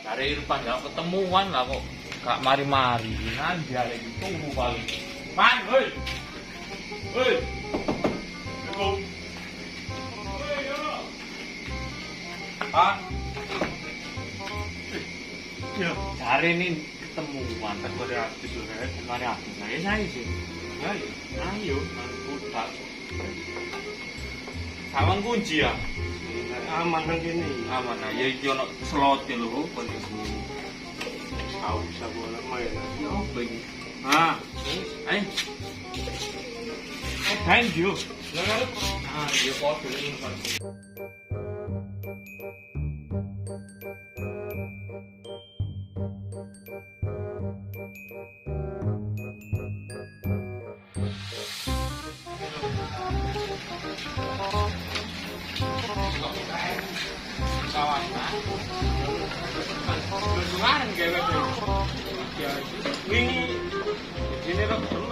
Hari Irfan gak ketemuan lah kok gak mari-mari. Nanti ada yang tunggu paling. Man, hei! Hei! Pak! Ya, hari ini ketemuan. Tak boleh habis loh, kan? Kemarin habis. Saya sih. Ayo, putar. Sawang kunci ya? Aman kan gini. Aman lah, ya iki ono slote lho kondisi. Tahu bisa bola main. Ya opo iki? Ah, ayo. Thank you. Ah, yo kok dulu Pak. Kemarin gawe ini kok perlu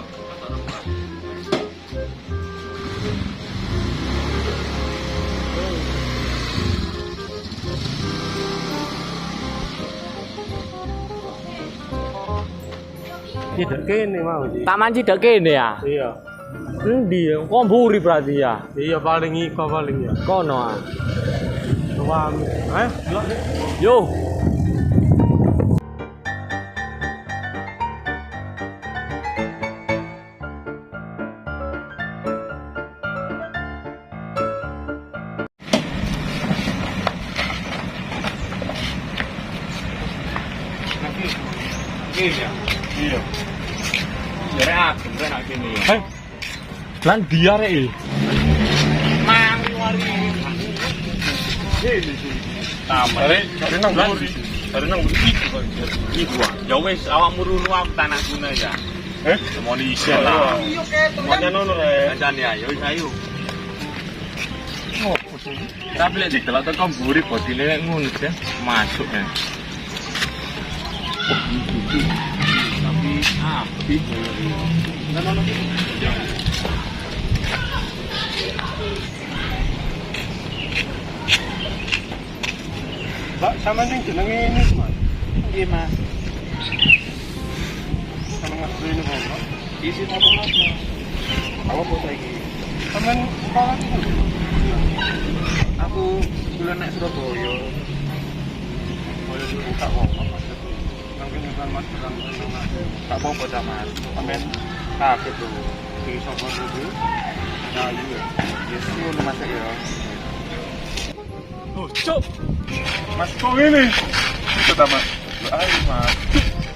Tidak kene mau sih. Taman Cidak kene ya? Iya. Endi ya? Kok mburi berarti ya? Iya paling iko paling ya. Kono ah. Suami. Yo. ya. Iya. Jare aku nak kene ya. Hei. Lan dia rek. Mari wari. Dari nang buri. Dari nang buri Iku ya wis awakmu runu aku tanah guna ya. Semoni isih lah. Semuanya nono re. Kancane ayo wis ayo. Oh, Tapi lek didelok tekan mburi bodine nek ngono ya. Masuk ya. Tapi api Mbak, sama ning jenenge ini, Mas. Nggih Mas. Sama ngasih ini kok. Isi apa Mas? Apa kok saiki? Sampeyan sekolah itu. Aku bulan nek Surabaya. Boleh dibuka kok. Mungkin bukan Mas bilang Tak apa-apa ta Mas. Sampeyan kaget lho. di sopo dulu. Nah, iya. Yes, ngono Mas ya. Oh, cok. Mas kok ini? Itu ta, Mas. Ayo, Mas.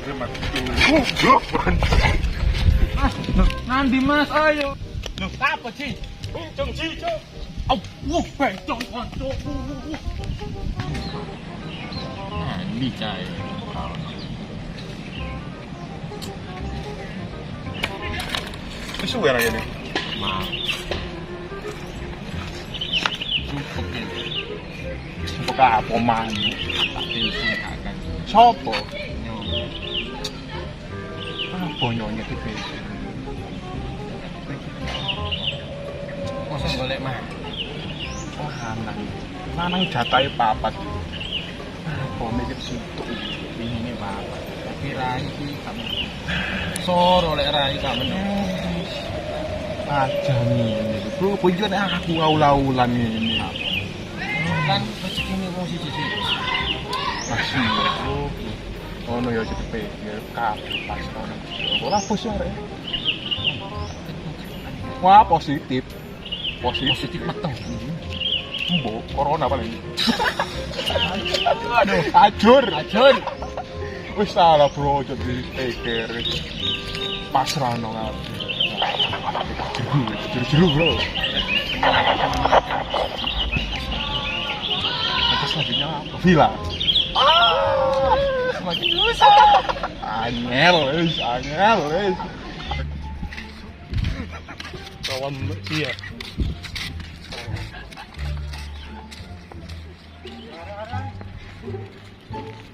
Terima kasih. Goblok, Mas, nanti Mas, ayo. Loh, apa sih? Uncung sih, cok. Au, bencong konco. Ini cai. Isu ya ini. Mas. Cukup ya. Buka apa man? Tak pensi akan. Sopo? Apa nyonya di pensi? Masa golek mah? Oh, lanang. Lanang jatahe papat. Apa mikir situ ini papat. Tapi rai iki kamu. Soro lek rai kamu. Aja nih. Bro, kok iki nek aku aul-aulan ini. Kan rezekine wong siji-siji. Masih ya. Oh no ya cepet ya kabeh pas ono. Ora bos ya rek. Wah, positif meteng. Mbok, corona paling. Aduh, ajur. Wis salah bro, jadi pikir. Pasrah nang aku. Jeru bro. Atas selanjutnya apa? Villa. Semakin susah. Angel, wis. Kawan iya.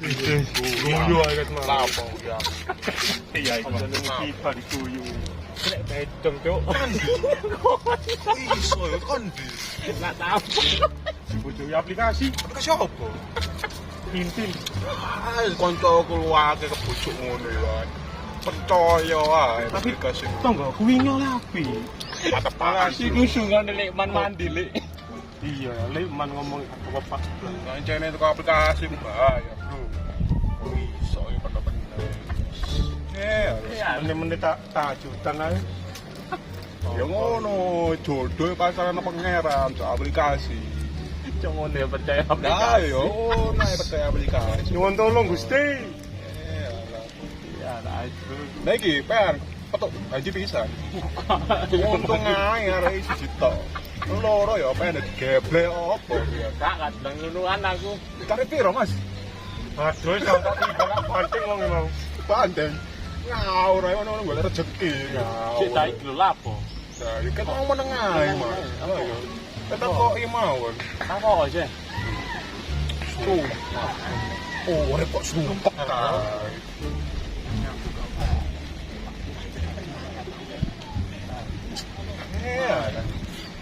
Guyu aja mah. Lapo ya. Iya, itu. Kita dikuyu. Nek bedong, Cuk. Iso ya kon. Enggak tahu. Butuh aplikasi. Aplikasi apa? Tintin. Konco keluarga kebujuk ngono ya. Percaya wae aplikasi. Tonggo kuwi nyolapi. Aplikasi Iku sungan lek man mandi lek. Iya, lek man ngomong apa pas bulan. kancane itu aplikasi bahaya, Bro. Oh iso ya bener-bener. Menit-menit tak jutan ae. Ya ngono, jodoh pasaran pangeran so aplikasi. Cuma dia percaya Nah, yo, naik percaya aplikasi. Nyuwun tolong Gusti. Ya, itu. Nah iki pen petuk haji pisan. Untung ae arek siji tok. Loro ya pen geblek opo ya. Kak kadang ngonoan aku. Tarif piro, Mas? Aduh, sampai tiba gak penting wong mau. Bandeng. Ngawur ae ono golek rezeki. Cek tak iki lho lapo. Nah, iki kan ngomong nang ae, Mas. Ayo. Tetep kok mawon. Apa aja? Oh, repot sumpah.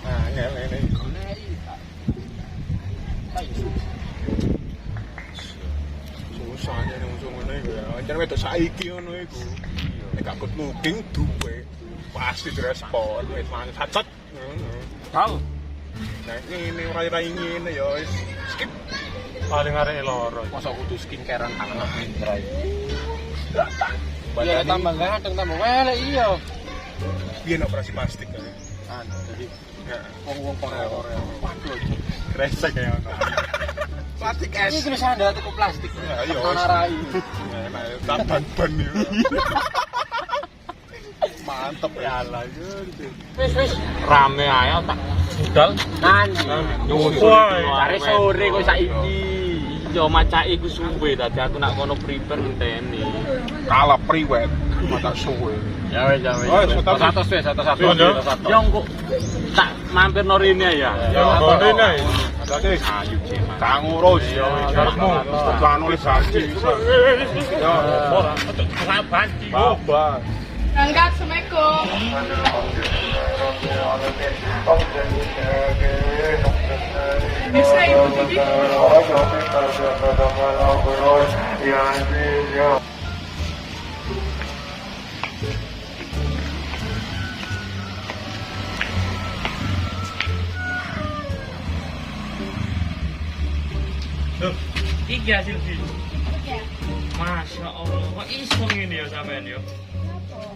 Nah, ngene. Susahnya ning ngono iku ya. Jan wedok saiki ngono iku. Nek gak good looking duwe pasti direspon wis langsat. Tahu. Nah, ini rai-rai ngene ya wis skip. Paling arek loro. Masa kudu skincarean tangan rai. Iya, tambah ganteng tambah welek iya. Biyen operasi plastik kan. Jadi Ya, wong-wong Korea. waduh. Kresek ya ono. Plastik es. Iki wis ada tuku plastik. Ya, iya. Ana rai. Nah, ban ya. Mantep ya. Yalah wis rame ae tak budal nyuwun Woi, sore kok saiki yo macake iku suwe dadi aku nak kono prepare ngenteni Kalah priwet, mata suwe. ya wis Oh, 100 100 yo engko tak mampir no rene ya Rene. Oke, ayo Cik kang urus ya karepmu setelah nulis haji. Ya, ora banci Baba. Angkat, Assalamualaikum. Bisa Ibu Didi? Iki hasil video. Masya Allah, kok iso ngene ya sampean yo.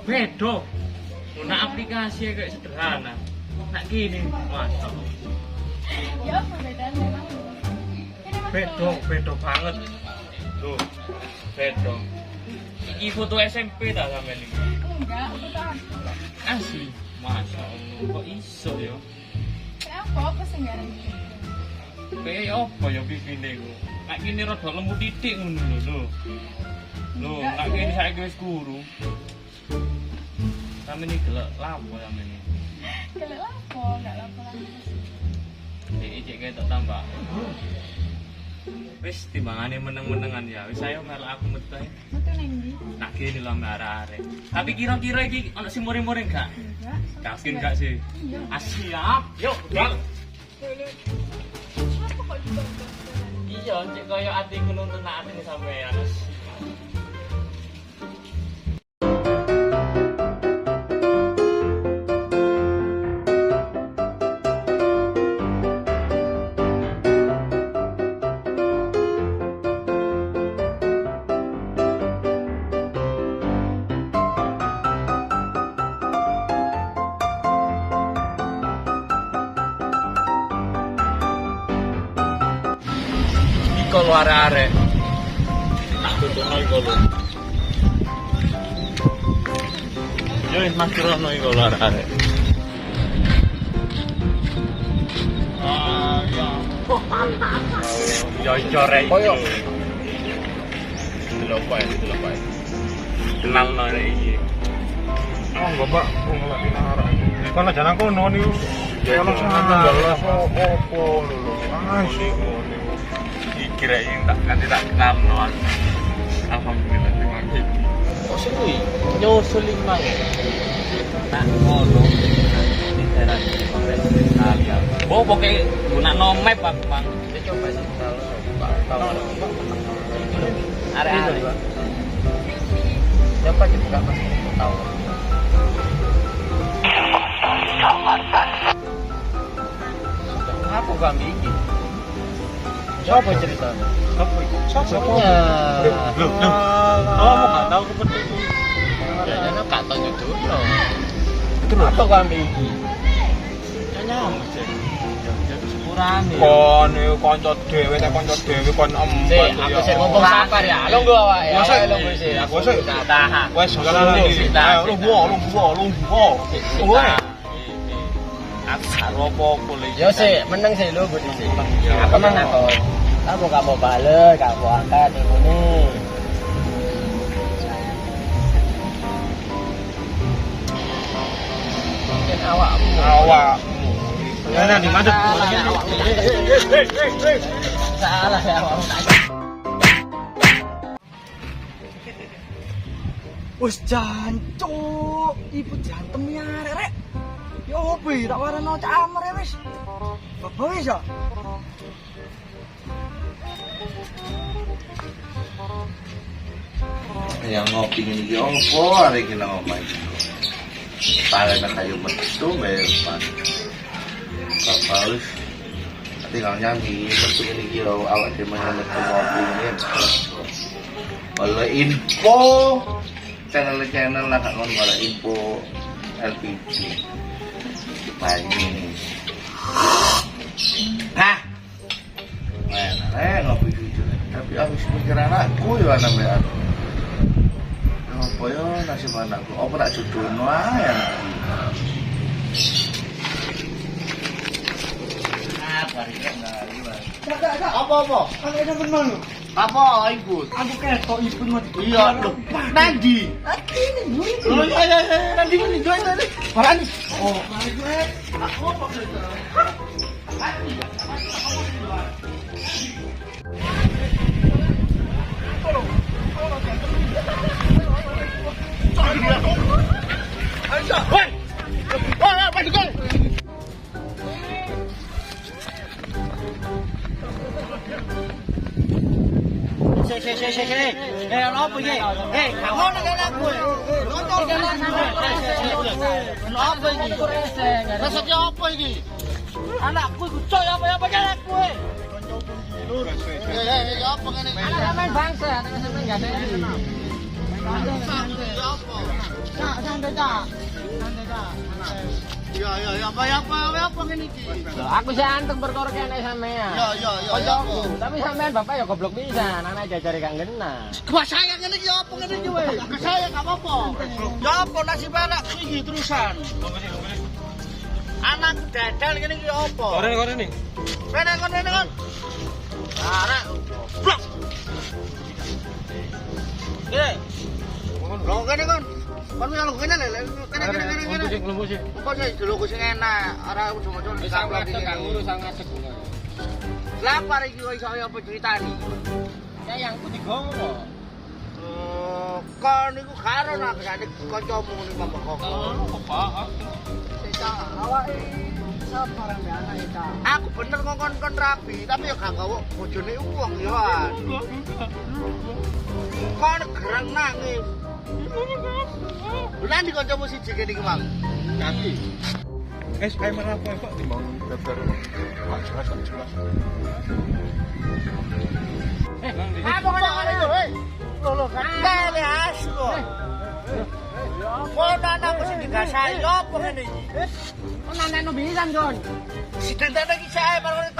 Beda. Nah aplikasi kayak sederhana. Nak gini, Masya Allah. Ya, perbedaan memang. Beda banget. Tuh, beda. Iki foto SMP tak sampean iki. Enggak, aku tahan. Asli, Masya Allah, kok iso yo. Kenapa? Apa sih nggak ada gitu? Kayak apa ya pipine ku? Nak gini rada lembut titik ngono lho. Lho, nak gini saiki wis guru. Sampe ini gelek lapo sampe ini. Gelek lapo, nggak lapo lagi. Cek ketok tambah. Wis timbangane meneng-menengan ya. Wis ayo melok aku metu ae. Metu neng di? Nak gini lho arek-arek. Tapi kira-kira iki ono sing muring-muring gak? Enggak. Yakin gak sih? Iya. Ah, siap. Yuk, bal. Kenapa kok ditonton? Iya, cek kaya atiku nuntun nak atine sampean. iko lho arek-arek. Tak tutukno iko lho. Yo wis Mas Rono iko lho arek-arek. Ya corek. Koyo. Delok wae. Kenal no iki. Oh, enggak, Pak. Oh, enggak pinara. Kalau jalan kono niku. Ya, Kalau ya, sana ya. opo lho. Iki rek tak nanti tak kenal no. Alhamdulillah terima kasih. Kok seru nyusul mang. Tak ngono. Ini daerah Italia. Oh, pokoknya gunakno map aku, Mang. Kita coba sih kalau area-area. Siapa juga masih tahu. Aku gak bikin. Coba ceritanya. Siapanya? Loh. Kamu gak tahu seperti itu. Ya, jangan gak tahu itu. Itu apa gak bikin? Nyamuk jadi. Sepurane. Kon kanca dhewe kon empet. Aku sing ngomong sabar ya. Lungguh awake. Ya lungguh sih. Aku sih tahan. Wes jalan lungguh. Aku karo apa lho. Yo sih, meneng sih lho budi sih. Aku menang kok. Aku gak mau bales, gak mau angkat ngene. Mungkin awakmu. Ya di mana? Salah ya awakmu. Wis jancuk, ibu jantem ya rek. Ya opo tak warano camer wis. Bapak wis ya. Yang ngopi ini opo hari kita ngomong para nak kayu metu bayar kapalus tinggal nyanyi metu ini kira awak dimana metu ngopi ini kalau info channel lah kan kalau info LPG banyak hah ngopi jujur tapi aku pikiran aku ya namanya apa ya nasib anakku apa tak jodohno ae apa ada kenal apa ibu aku ketok ibu iya lho nanti lho ya nanti muni doa tadi barani oh aku apa anakku iku coy apa jalan kowe. Apa ngene? Main bangsa, sampeyan enggak ada iki. Santai ta. Ya apa ngene iki? Aku sih anteng perkara kene sampean. Ya. Tapi sampean bapak ya goblok pisan, anak jajare gak ngena. Gua sayang ngene iki apa ngene iki weh? Saya gak apa-apa. Ya apa nasib anak iki terusan. Anak dadal ngene iki apa? Koreng nih. Kene kon. Anak blok. Lho kene kon. Kon ya lho kene lho. Kene. Kok sing delok sing enak, ora ujung-ujung disampel iki. Gak ngurus ngadeg. Lapar iki kok iso apa critani? Ya yang ku digowo. Kon niku karo nak jane kancamu niku Bapak kok. Bapak. Awake sabar anak eta. Aku bener ngongkon rabi, tapi ya gak gawe bojone wong ya. Kon gerang nangis. Nanti kancamu siji kene iki, Mang. Nanti. Ayo mana apa Pak timbang daftar jelas. Apa ngene itu, hei? Lho, kene asu. Kok anakku sing digasai opo ngene iki? Kok nanekno pisan, Jon? Sidentene iki sae marang